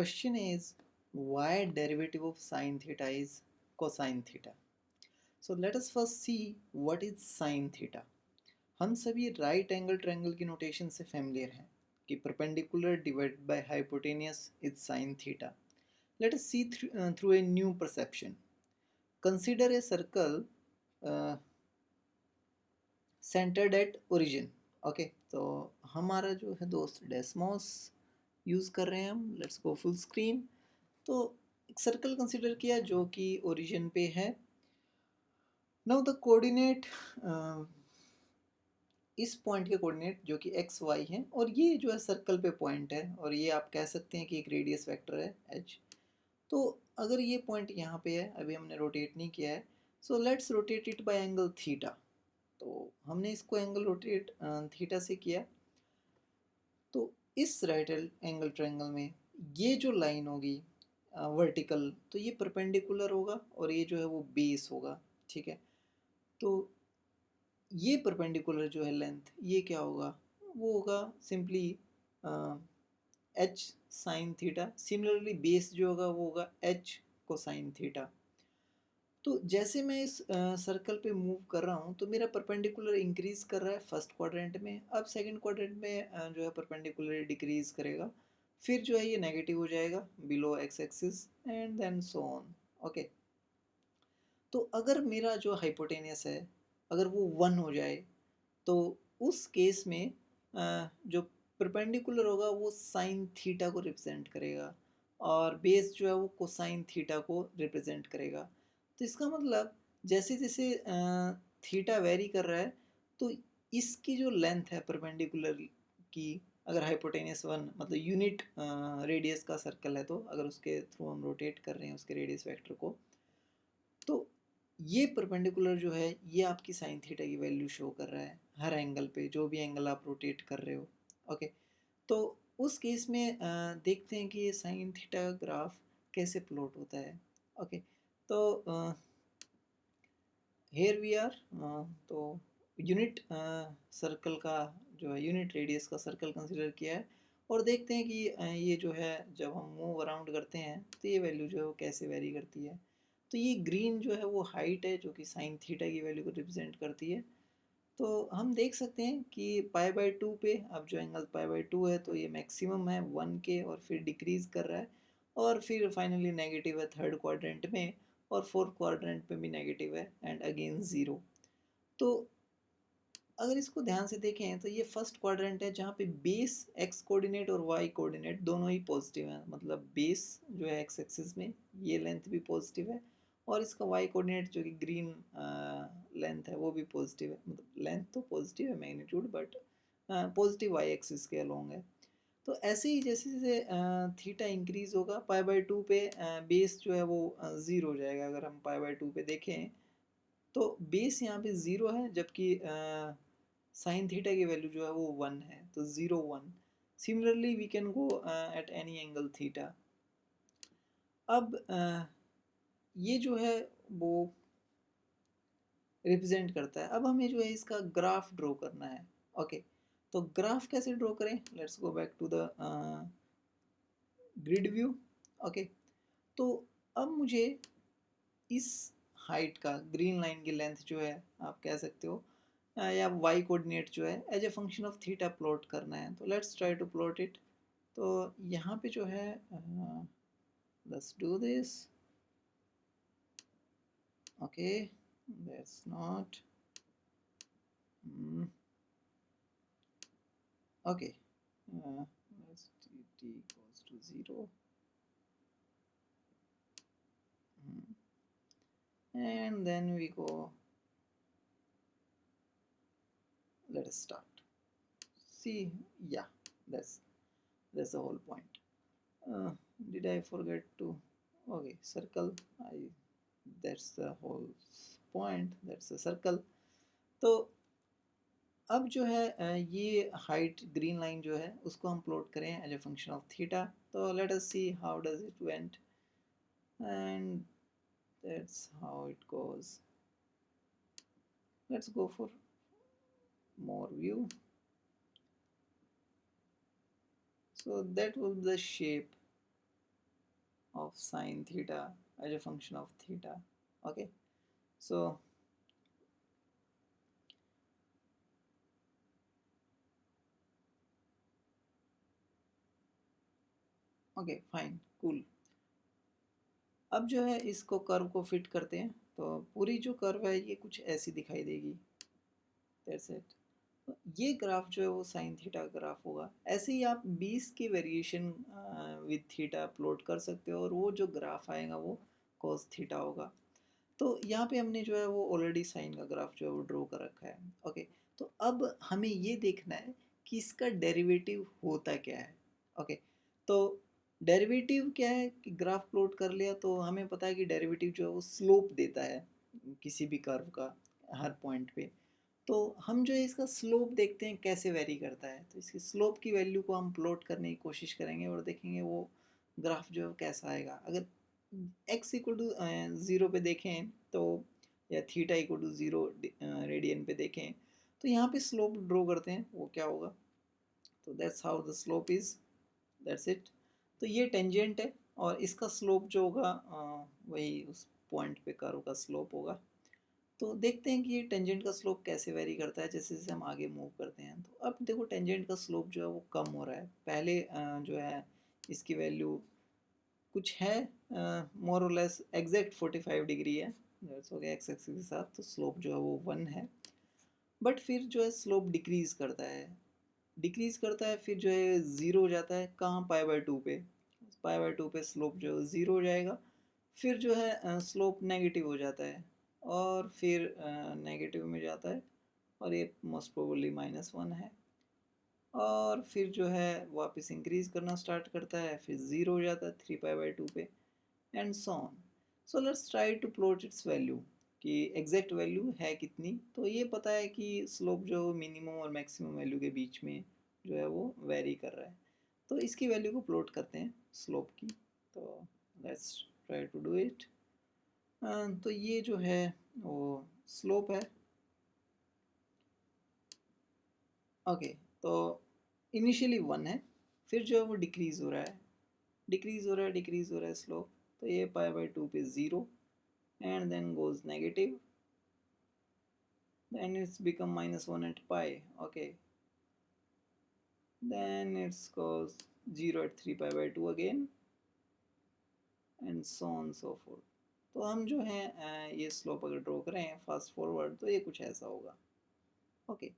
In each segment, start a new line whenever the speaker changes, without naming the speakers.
Question is, why derivative of sine theta is cosine theta? So let us first see what is sine theta. हम सभी right angle triangle की notation से familiar हैं कि perpendicular divided by hypotenuse is sin theta. Let us see through a new perception. Consider a circle centered at origin. Okay, तो हमारा जो है दोस्त डेस्मोस यूज़ कर रहे हैं हम. Let's go full screen. तो एक सर्कल कंसिडर किया जो कि ओरिजिन पे है. नाउ द कोऑर्डिनेट, इस पॉइंट के कोऑर्डिनेट जो कि एक्स वाई है, और ये जो है सर्कल पे पॉइंट है, और ये आप कह सकते हैं कि एक रेडियस वेक्टर है एच. तो अगर ये पॉइंट यहाँ पे है, अभी हमने रोटेट नहीं किया है, so let's rotate it by angle theta. तो हमने इसको एंगल रोटेट थीटा से किया. तो इस राइट एंगल ट्रायंगल में ये जो लाइन होगी वर्टिकल, तो ये परपेंडिकुलर होगा और ये जो है वो बेस होगा. ठीक है, तो ये परपेंडिकुलर जो है लेंथ, ये क्या होगा, वो होगा simply h sine theta. Similarly base जो होगा वो होगा एच कोसाइन थीटा. तो जैसे मैं इस सर्कल पे मूव कर रहा हूँ, तो मेरा परपेंडिकुलर इंक्रीज कर रहा है फर्स्ट क्वाड्रेंट में. अब सेकंड क्वाड्रेंट में जो है परपेंडिकुलर डिक्रीज करेगा. फिर जो है ये नेगेटिव हो जाएगा below X axis and then so on. Okay, तो अगर मेरा जो हाइपोटेनियस है, अगर वो 1 हो जाए, तो उस केस में जो परपेंडिकुलर होगा वो साइन थीटा को रिप्रेजेंट करेगा, और बेस जो है वो कोसाइन थीटा को रिप्रेजेंट करेगा. तो इसका मतलब जैसे जैसे थीटा वेरी कर रहा है, तो इसकी जो लेंथ है परपेंडिकुलर की, अगर हाइपोटेनियस 1 मतलब यूनिट रेडियस का सर्कल है, तो अगर उसके थ्रू हम रोटेट कर रहे हैं उसके रेडियस वेक्टर को, तो ये परपेंडिकुलर जो है ये आपकी साइन थीटा की वैल्यू शो कर रहा है हर एंगल पे, जो भी एंगल आप रोटेट कर रहे हो. ओके, तो उस केस में देखते हैं कि ये साइन थीटा ग्राफ कैसे प्लॉट होता है. ओके, तो हेयर वी आर. तो यूनिट सर्कल का जो है, यूनिट रेडियस का सर्कल कंसिडर किया है, और देखते हैं कि ये जो है जब हम मूव अराउंड करते हैं तो ये वैल्यू जो है वो कैसे वेरी करती है. तो ये ग्रीन जो है वो हाइट है जो कि साइन थीटा की वैल्यू को रिप्रेजेंट करती है. तो हम देख सकते हैं कि पाई बाई टू पे अब जो एंगल पाई बाई टू है, तो ये मैक्सिमम है 1 के, और फिर डिक्रीज कर रहा है, और फिर फाइनली नेगेटिव है थर्ड क्वाड्रेंट में, और फोर्थ क्वाड्रेंट में भी नेगेटिव है, एंड अगेन ज़ीरो. तो अगर इसको ध्यान से देखें तो ये फर्स्ट क्वाड्रेंट है जहाँ पे बेस एक्स कोऑर्डिनेट और वाई कोऑर्डिनेट दोनों ही पॉजिटिव हैं. मतलब बेस जो है एक्स एक्सिस में, ये लेंथ भी पॉजिटिव है, और इसका वाई कोऑर्डिनेट जो कि ग्रीन लेंथ है वो भी पॉजिटिव है. मतलब लेंथ तो पॉजिटिव है magnitude, but positive Y axis के अलोंग है. तो ऐसे ही जैसे जैसे थीटा इंक्रीज होगा पाई बाई टू पे, बेस जो है वो ज़ीरो हो जाएगा. अगर हम पाई बाई टू पे देखें तो बेस यहाँ पे ज़ीरो है, जबकि साइन थीटा की वैल्यू जो है वो 1 है, तो 0 1. Similarly we can go at any angle theta. अब ये जो है वो रिप्रेजेंट करता है. अब हमें जो है इसका ग्राफ ड्रॉ करना है. ओके, तो ग्राफ कैसे ड्रॉ करें, let's go back to the grid view. Okay, तो अब मुझे इस हाइट का, ग्रीन लाइन की लेंथ जो है आप कह सकते हो, या वाई कोऑर्डिनेट जो है as a function of theta plot करना है. तो let's try to plot it. तो यहाँ पे जो है, let's do this. Okay, that's not. Okay, let's t equals to 0. And then we go, let us start. See, yeah, that's the whole point. Did I forget to, okay, circle, I, that's the whole point, that's a circle. तो अब जो है ये height green line जो है उसको हम plot करें as a function of theta. तो let us see how does it went, and that's how it goes. Let's go for more view. So that will be the shape. of sine theta as a function of theta. Okay, so okay fine cool. अब जो है इसको curve को fit करते हैं, तो पूरी जो कर्व है ये कुछ ऐसी दिखाई देगी। That's it. ये ग्राफ जो है वो साइन थीटा ग्राफ होगा। ऐसे ही आप 20 की वेरिएशन विद थीटा प्लॉट कर सकते हो और वो जो ग्राफ आएगा वो कॉस थीटा होगा। तो यहाँ पे हमने जो है वो ऑलरेडी साइन का ग्राफ जो है वो ड्रॉ कर रखा है। ओके, तो अब हमें ये देखना है कि इसका डेरिवेटिव होता क्या है। ओके, तो डेरिवेटिव क्या है कि ग्राफ प्लॉट कर लिया तो हमें पता है कि डेरिवेटिव जो है वो स्लोप देता है किसी भी कर्व का हर पॉइंट पे। तो हम जो है इसका स्लोप देखते हैं कैसे वेरी करता है, तो इसकी स्लोप की वैल्यू को हम प्लॉट करने की कोशिश करेंगे और देखेंगे वो ग्राफ जो है कैसा आएगा। अगर x इक्वल टू 0 पे देखें तो, या थीटा इक्वल टू 0 रेडियन पे देखें तो यहाँ पे स्लोप ड्रॉ करते हैं वो क्या होगा। तो that's how the slope is, that's it. तो ये टेंजेंट है और इसका स्लोप जो होगा वही उस पॉइंट पे कर्व का स्लोप होगा। तो देखते हैं कि ये टेंजेंट का स्लोप कैसे वेरी करता है जैसे जैसे हम आगे मूव करते हैं। तो अब देखो टेंजेंट का स्लोप जो है वो कम हो रहा है। पहले जो है इसकी वैल्यू कुछ है मोर और लेस एग्जैक्ट 45 डिग्री है, दैट्स हो गया एक्स एक्सिस के साथ, तो स्लोप जो है वो 1 है। बट फिर जो है स्लोप डिक्रीज करता है, डिक्रीज करता है, फिर जो है ज़ीरो हो जाता है कहाँ, पाई/2 पे। पाई/2 पे स्लोप जो है ज़ीरो हो जाएगा। फिर जो है स्लोप नेगेटिव हो जाता है और फिर नेगेटिव में जाता है और ये मोस्ट प्रोबेबली -1 है। और फिर जो है वापस इंक्रीज करना स्टार्ट करता है, फिर ज़ीरो हो जाता है 3 पाई/2 पे, and so on. So let's try to plot its value कि एग्जैक्ट वैल्यू है कितनी। तो ये पता है कि स्लोप जो मिनिमम और मैक्सिमम वैल्यू के बीच में जो है वो वेरी कर रहा है। तो इसकी वैल्यू को प्लॉट करते हैं स्लोप की। तो let's try to do it. तो ये जो है वो स्लोप है। ओके, तो इनिशियली 1 है, फिर जो है वो डिक्रीज हो रहा है, डिक्रीज हो रहा है, डिक्रीज हो रहा है स्लोप। तो ये पाई/2 पे 0 and then goes negative, then it's become -1 at pi. Okay, then it goes 0 at 3 pi/2 again, and so on so forth. तो हम जो है ये स्लोप अगर ड्रॉ करें फास्ट फॉरवर्ड तो ये कुछ ऐसा होगा। ओके,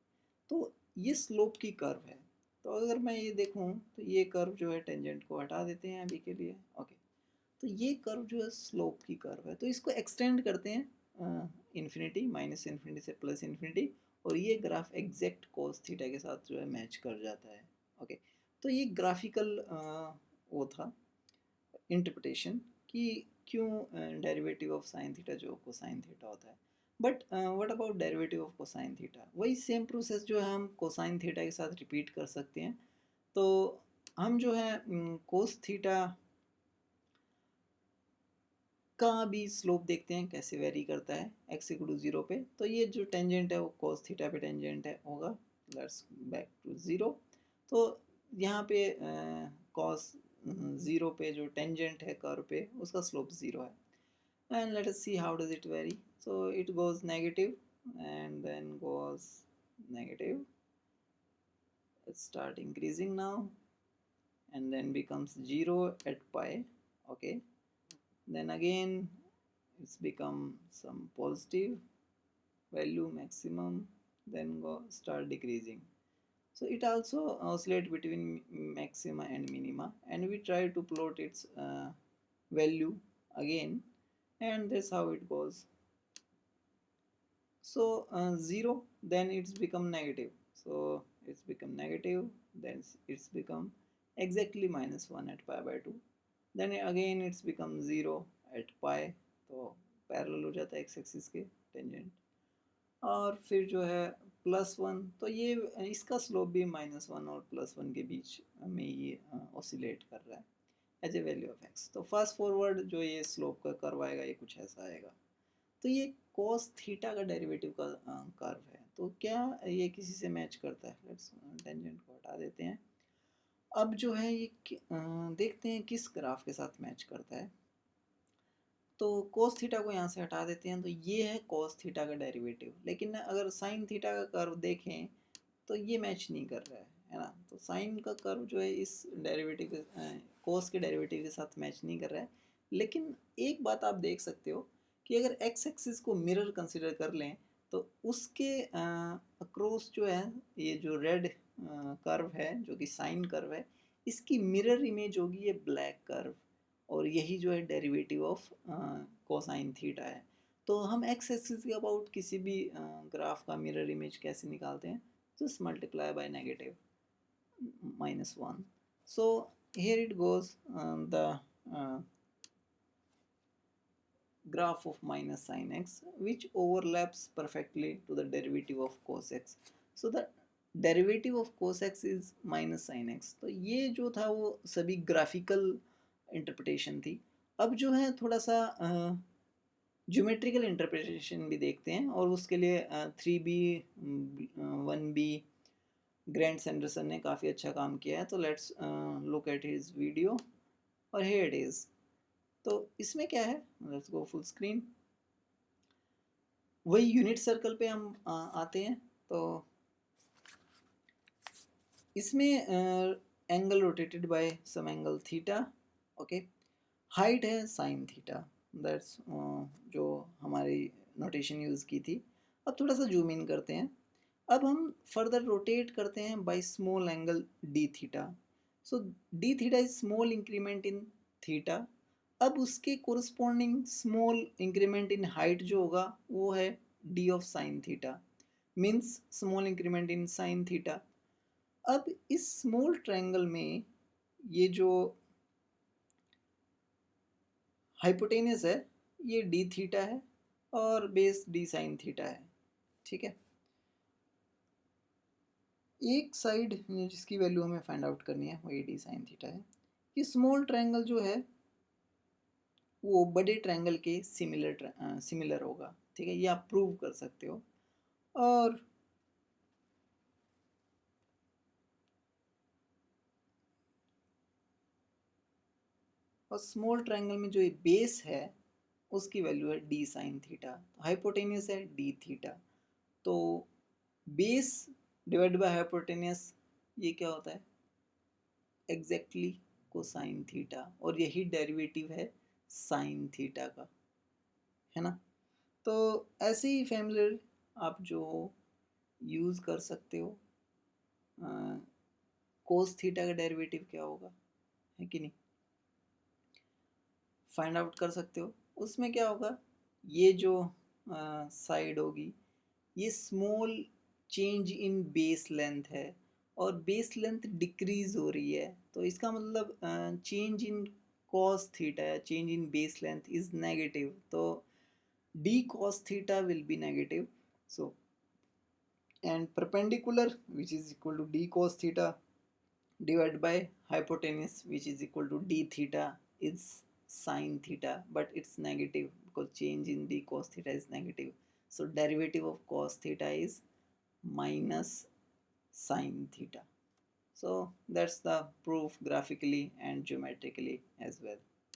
तो ये स्लोप की कर्व है। तो अगर मैं ये देखूं तो ये कर्व जो है टेंजेंट को हटा देते हैं अभी के लिए। ओके, तो ये कर्व जो है स्लोप की कर्व है, तो इसको एक्सटेंड करते हैं इन्फिनिटी, माइनस इन्फिनिटी से प्लस इन्फिनिटी, और ये ग्राफ एग्जैक्ट कोस थीटा के साथ जो है मैच कर जाता है। ओके, तो ये ग्राफिकल वो था इंटरप्रिटेशन कि क्यों डेरिवेटिव ऑफ साइन थीटा जो कोसाइन थीटा होता है। But what about derivative of cosine theta, वही सेम प्रोसेस जो है हम कोसाइन थीटा के साथ रिपीट कर सकते हैं। तो हम जो है कोस थीटा का भी स्लोप देखते हैं कैसे वेरी करता है x इक्वल टू 0 पे। तो ये जो टेंजेंट है वो cos थीटा पे टेंजेंट है होगा। Let's back to 0। तो यहाँ पे cos 0 पे जो टेंजेंट है कर्व पे उसका स्लोप 0 है। And let us see how does it vary. So it goes negative and then goes negative, let's start increasing now, and then becomes 0 at pi. Okay, then again it's become some positive value maximum, then go start decreasing. So it also oscillate between maxima and minima, and we try to plot its value again, and that's how it goes. So 0, then it's become negative, so it's become negative, then it's become exactly -1 at pi/2, then again it's become 0 at pi, तो parallel हो जाता है x axis के tangent. और फिर जो है +1, तो ये इसका स्लोप भी -1 और +1 के बीच में ये ऑसिलेट कर रहा है as a value of x। तो फास्ट फॉरवर्ड जो ये स्लोप का कर्व आएगा ये कुछ ऐसा आएगा। तो ये cos थीटा का डेरिवेटिव का कर्व है, तो क्या ये किसी से मैच करता है। लेट्स टेंजेंट को हटा देते हैं। अब जो है ये देखते हैं किस ग्राफ के साथ मैच करता है। तो cos थीटा को यहाँ से हटा देते हैं, तो ये है cos थीटा का डेरिवेटिव। लेकिन अगर sin थीटा का कर्व देखें तो ये मैच नहीं कर रहा है ना। तो साइन का कर्व जो है इस डेरिवेटिव के कोस के डेरिवेटिव के साथ मैच नहीं कर रहा है। लेकिन एक बात आप देख सकते हो कि अगर एक्स एक्सिस को मिरर कंसिडर कर लें तो उसके अक्रॉस जो है ये जो रेड कर्व है जो कि साइन कर्व है, इसकी मिरर इमेज होगी ये ब्लैक कर्व, और यही जो है डेरिवेटिव ऑफ कोसाइन थीटा है। तो हम एक्स एक्सिस के अबाउट किसी भी ग्राफ का मिरर इमेज कैसे निकालते हैं, just multiply by negative -1. So here it goes, the uh, graph of minus sin x which overlaps perfectly to the derivative of cos x. So the derivative of cos x is minus sin x. तो ये जो था वो सभी graphical interpretation थी। अब जो है थोड़ा सा ज्योमेट्रिकल इंटरप्रिटेशन भी देखते हैं, और उसके लिए 3B 1B ग्रैंड सैंडरसन ने काफ़ी अच्छा काम किया है। तो let's look at his video, और हियर इट इज़। तो इसमें क्या है, लेट्स गो फुल स्क्रीन। वही यूनिट सर्कल पे हम आते हैं। तो इसमें angle rotated by some angle theta, okay. Height है साइन थीटा, दैट्स जो हमारी नोटेशन यूज़ की थी। अब थोड़ा सा जूम इन करते हैं। अब हम फर्दर रोटेट करते हैं by small angle D theta. So D theta is small increment in theta. अब उसके corresponding small increment in height जो होगा वो है D of sine theta, means small increment in sine theta. अब इस स्मॉल ट्रायंगल में ये जो हाइपोटेनस है ये डी थीटा है और बेस डी साइन थीटा है, ठीक है। एक साइड जिसकी वैल्यू हमें फाइंड आउट करनी है वही डी साइन थीटा है। ये स्मॉल ट्रायंगल जो है वो बड़े ट्रायंगल के सिमिलर होगा, ठीक है, ये आप प्रूव कर सकते हो। और स्मॉल ट्रायंगल में जो ये बेस है उसकी वैल्यू है डी साइन थीटा, हाइपोटेनियस है डी थीटा। तो बेस डिवाइड बाय हाइपोटेनियस ये क्या होता है, एग्जैक्टली कोसाइन थीटा, और यही डेरिवेटिव है साइन थीटा का, है ना। तो ऐसे ही फैमिलियर आप जो यूज़ कर सकते हो, कोस थीटा का डेरिवेटिव क्या होगा, है कि नहीं, फाइंड आउट कर सकते हो। उसमें क्या होगा, ये जो साइड होगी ये small change in base length है, और बेस लेंथ डिक्रीज हो रही है, तो इसका मतलब चेंज इन cos थीटा या change in base length is negative, तो d cos theta will be negative. So and perpendicular which is equal to d cos theta divided by hypotenuse which is equal to d theta is sin theta, but it's negative because change in d cos theta is negative. So derivative of cos theta is minus sin theta. So that's the proof graphically and geometrically as well.